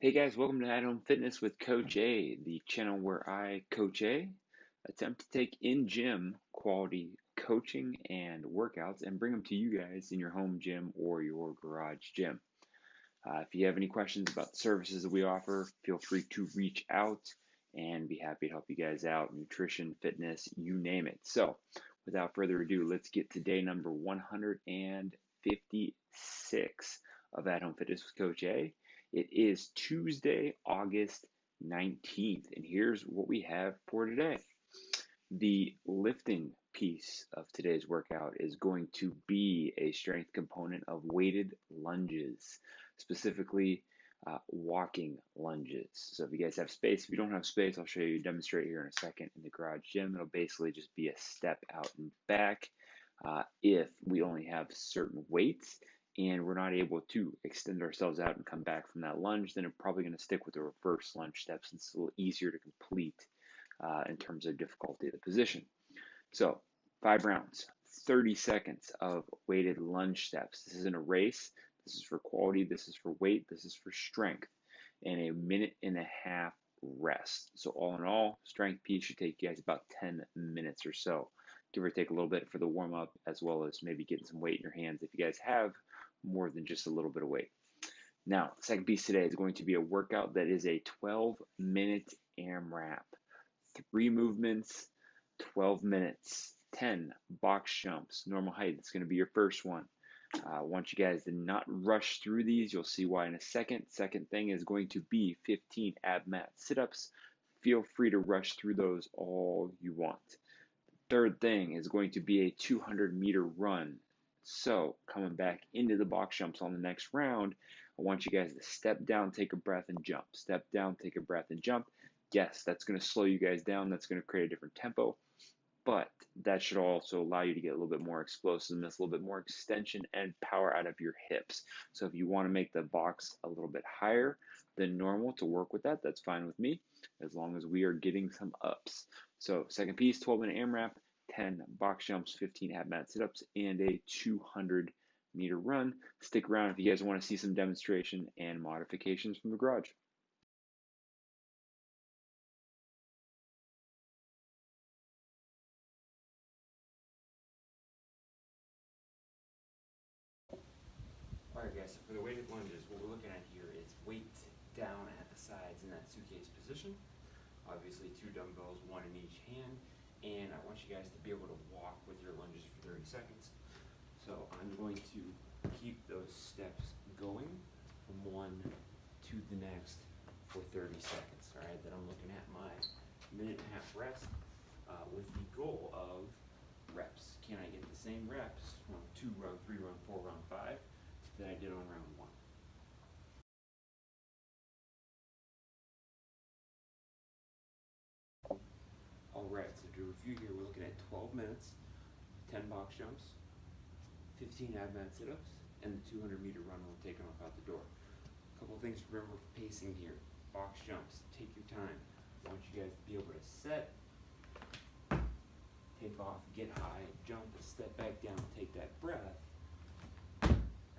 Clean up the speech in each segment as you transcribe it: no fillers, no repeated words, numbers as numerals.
Hey guys, welcome to At Home Fitness with Coach A, the channel where I, Coach A, attempt to take in-gym quality coaching and workouts and bring them to you guys in your home gym or your garage gym. If you have any questions about the services that we offer, feel free to reach out and be happy to help you guys out. Nutrition, fitness, you name it. So, without further ado, let's get to day number 156 of At Home Fitness with Coach A. It is Tuesday, August 19th, and here's what we have for today. The lifting piece of today's workout is going to be a strength component of weighted lunges, specifically walking lunges. So if you guys have space, if you don't have space, I'll show you, demonstrate here in a second in the garage gym. It'll basically just be a step out and back. If we only have certain weights and we're not able to extend ourselves out and come back from that lunge, then I'm probably going to stick with the reverse lunge steps. It's a little easier to complete in terms of difficulty of the position. So 5 rounds, 30 seconds of weighted lunge steps. This isn't a race. This is for quality. This is for weight. This is for strength. And a minute and a half rest. So all in all, strength piece should take you guys about 10 minutes or so. Give or take a little bit for the warm up, as well as maybe getting some weight in your hands if you guys have more than just a little bit of weight. Now, the second piece today is going to be a workout that is a 12-minute AMRAP. 3 movements, 12 minutes, 10 box jumps, normal height. It's going to be your first one. I want you guys to not rush through these. You'll see why in a second. Second thing is going to be 15 Abmat Sit-ups. Feel free to rush through those all you want. Third thing is going to be a 200-meter run. So coming back into the box jumps on the next round, I want you guys to step down, take a breath, and jump. Step down, take a breath, and jump. Yes, that's going to slow you guys down. That's going to create a different tempo. But that should also allow you to get a little bit more explosiveness, a little bit more extension and power out of your hips. So if you want to make the box a little bit higher than normal to work with that, that's fine with me, as long as we are getting some ups. So second piece, 12-minute AMRAP, 10 box jumps, 15 Abmat sit-ups, and a 200-meter run. Stick around if you guys want to see some demonstration and modifications from the garage. Alright guys, so for the weighted lunges, what we're looking at here is weight down at the sides in that suitcase position. Obviously 2 dumbbells, 1 in each hand, and I want you guys to be able to walk with your lunges for 30 seconds. So I'm going to keep those steps going from one to the next for 30 seconds. Alright, then I'm looking at my minute and a half rest with the goal of reps. Can I get the same reps, round 2, round 3, round 4, round 5, that I did on round 1. Alright, so to review here, we're looking at 12 minutes, 10 box jumps, 15 Abmat sit-ups, and the 200-meter run we're taking off out the door. A couple of things to remember for pacing here. Box jumps, take your time. I want you guys to be able to set, take off, get high, jump, step back down, take that breath,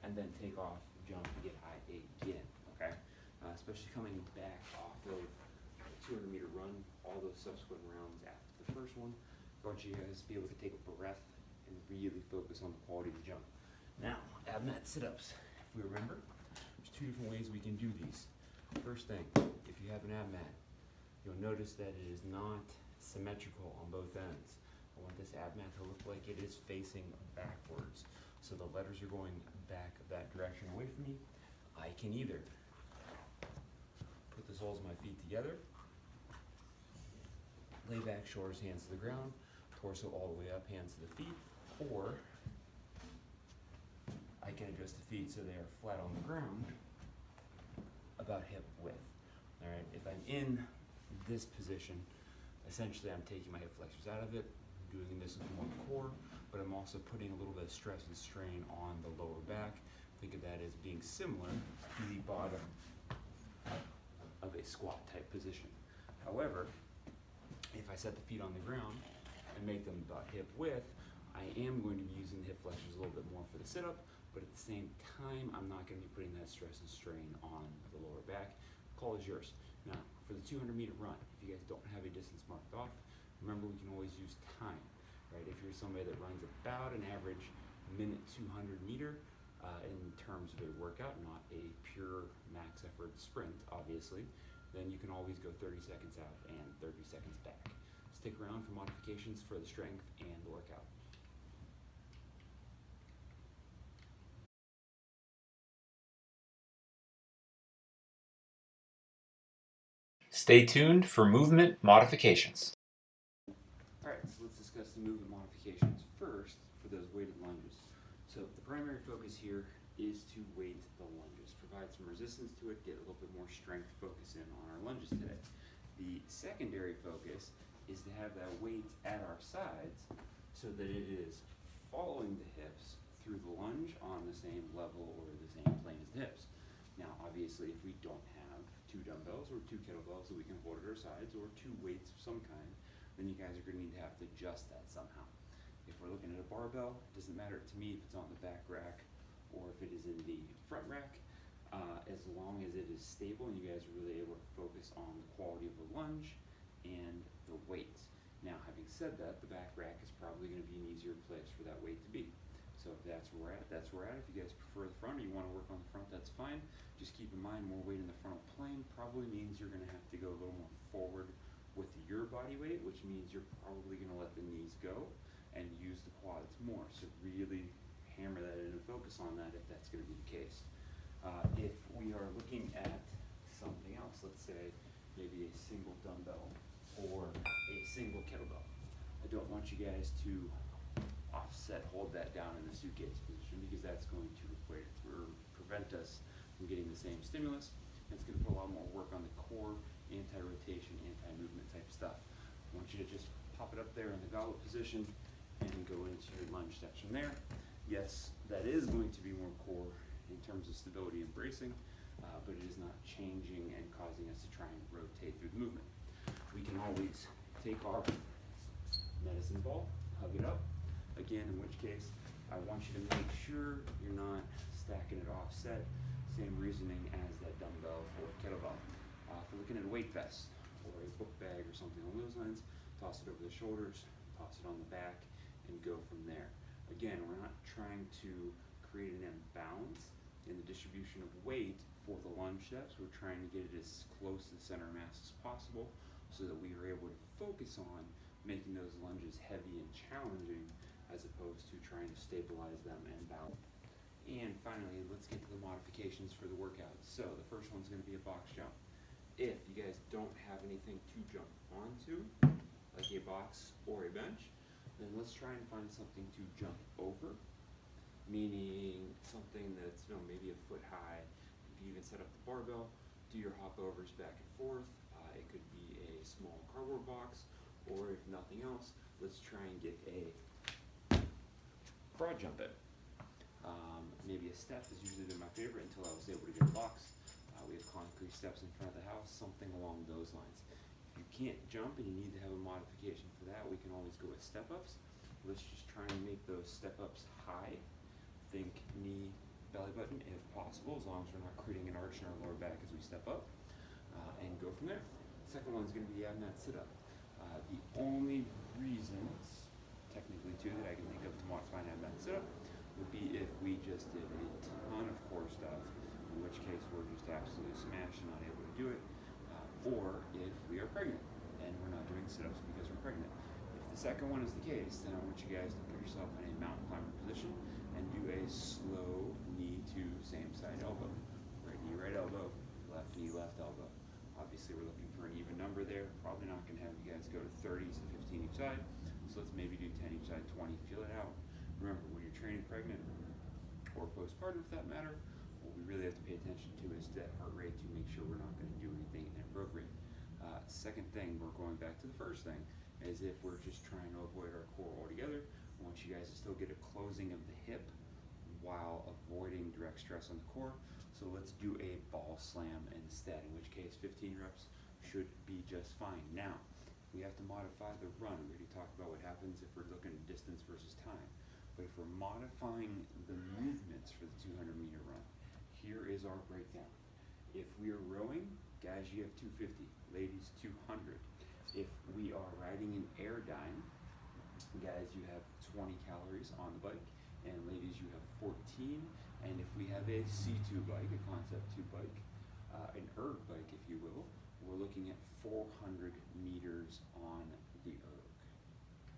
and then take off, jump, and get high again, okay? Especially coming back off of the 200-meter run, all those subsequent rounds after the first one, I want you guys to be able to take a breath and really focus on the quality of the jump. Now, Abmat sit-ups. If we remember, there's 2 different ways we can do these. First thing, if you have an Abmat, you'll notice that it is not symmetrical on both ends. I want this Abmat to look like it is facing backwards. So the letters are going back that direction away from me. I can either put the soles of my feet together, lay back, shoulders, hands to the ground, torso all the way up, hands to the feet, or I can adjust the feet so they are flat on the ground, about hip width. All right, if I'm in this position, essentially I'm taking my hip flexors out of it, doing this with more core, but I'm also putting a little bit of stress and strain on the lower back. Think of that as being similar to the bottom of a squat type position. However, if I set the feet on the ground and make them about hip width, I am going to be using the hip flexors a little bit more for the sit-up, but at the same time, I'm not going to be putting that stress and strain on the lower back. call is yours. Now, for the 200-meter run, if you guys don't have a distance marked off, remember we can always use time, right? If you're somebody that runs about an average minute 200 meter in terms of a workout, not a pure max effort sprint, obviously, then you can always go 30 seconds out and 30 seconds back. Stick around for modifications for the strength and the workout. Stay tuned for movement modifications. Alright, so let's discuss the movement modifications first for those weighted lunges. So the primary focus here is to weight the lunges, provide some resistance to it, get a little bit more strength focus in on our lunges today. The secondary focus is to have that weight at our sides so that it is following the hips through the lunge on the same level or the same plane as the hips. Now obviously if we don't have 2 dumbbells or 2 kettlebells that we can hold at our sides, or 2 weights of some kind, then you guys are going to need to have to adjust that somehow. If we're looking at a barbell, it doesn't matter to me if it's on the back rack or if it is in the front rack, as long as it is stable and you guys are really able to focus on the quality of the lunge and the weights. Now having said that, the back rack is probably going to be an easier place for that weight to be. So if that's where we're at, that's where we're at. If you guys prefer the front or you want to work on the front, that's fine. Just keep in mind more weight in the frontal plane probably means you're going to have to go a little more forward with your body weight, which means you're probably going to let the knees go and use the quads more. So really hammer that in and focus on that if that's going to be the case. If we are looking at something else, let's say maybe a single dumbbell or a single kettlebell, I don't want you guys to hold that down in the suitcase position, because that's going to prevent us from getting the same stimulus, and it's going to put a lot more work on the core, anti-rotation, anti-movement type stuff. I want you to just pop it up there in the goblet position and go into your lunge steps from there. Yes, that is going to be more core in terms of stability and bracing, but it is not changing and causing us to try and rotate through the movement. We can always take our medicine ball, hug it up. Again, in which case, I want you to make sure you're not stacking it offset. Same reasoning as that dumbbell or kettlebell. If we're looking at a weight vest or a book bag or something along those lines, toss it over the shoulders, toss it on the back, and go from there. Again, we're not trying to create an imbalance in the distribution of weight for the lunge steps. We're trying to get it as close to the center of mass as possible so that we are able to focus on making those lunges heavy and challenging, as opposed to trying to stabilize them and balance. And finally, let's get to the modifications for the workout. So the first one's going to be a box jump. If you guys don't have anything to jump onto, like a box or a bench, then let's try and find something to jump over, meaning something that's maybe a foot high. You can even set up the barbell, do your hop overs back and forth. It could be a small cardboard box, or if nothing else, let's try and get a broad jump in. Maybe a step has usually been my favorite until I was able to get a box. We have concrete steps in front of the house, something along those lines. If you can't jump and you need to have a modification for that, we can always go with step-ups. Let's just try and make those step-ups high. Think knee, belly button if possible, as long as we're not creating an arch in our lower back as we step up, and go from there. Second one's going to be Abmat Sit-up. The only reasons, technically too, that I can think of to modify an Abmat Sit-up would be if we just did a ton of core stuff, in which case we're just absolutely smashed and not able to do it, or if we are pregnant and we're not doing sit-ups because we're pregnant. If the second one is the case, then I want you guys to put yourself in a mountain climber position and do a slow knee to same side elbow. Right knee, right elbow, left knee, left elbow. Obviously we're looking for an even number there. Probably not going to have you guys go to 30s and 15 each side, so let's maybe do 10 each side, 20, feel it out. Remember, when you're training pregnant or postpartum for that matter, what we really have to pay attention to is that heart rate to make sure we're not going to do anything inappropriate. Second thing, we're going back to the first thing, is if we're just trying to avoid our core altogether, I want you guys to still get a closing of the hip while avoiding direct stress on the core. So let's do a ball slam instead, in which case 15 reps should be just fine. Now, if we have to modify the run, we already talked about what happens if we're looking at distance versus time. But if we're modifying the movements for the 200-meter run, here is our breakdown. If we are rowing, guys, you have 250, ladies 200. If we are riding an Airdyne, guys, you have 20 calories on the bike, and ladies, you have 14. And if we have a C2 bike, a Concept 2 bike, an erg bike, if you will, we're looking at 400 meters on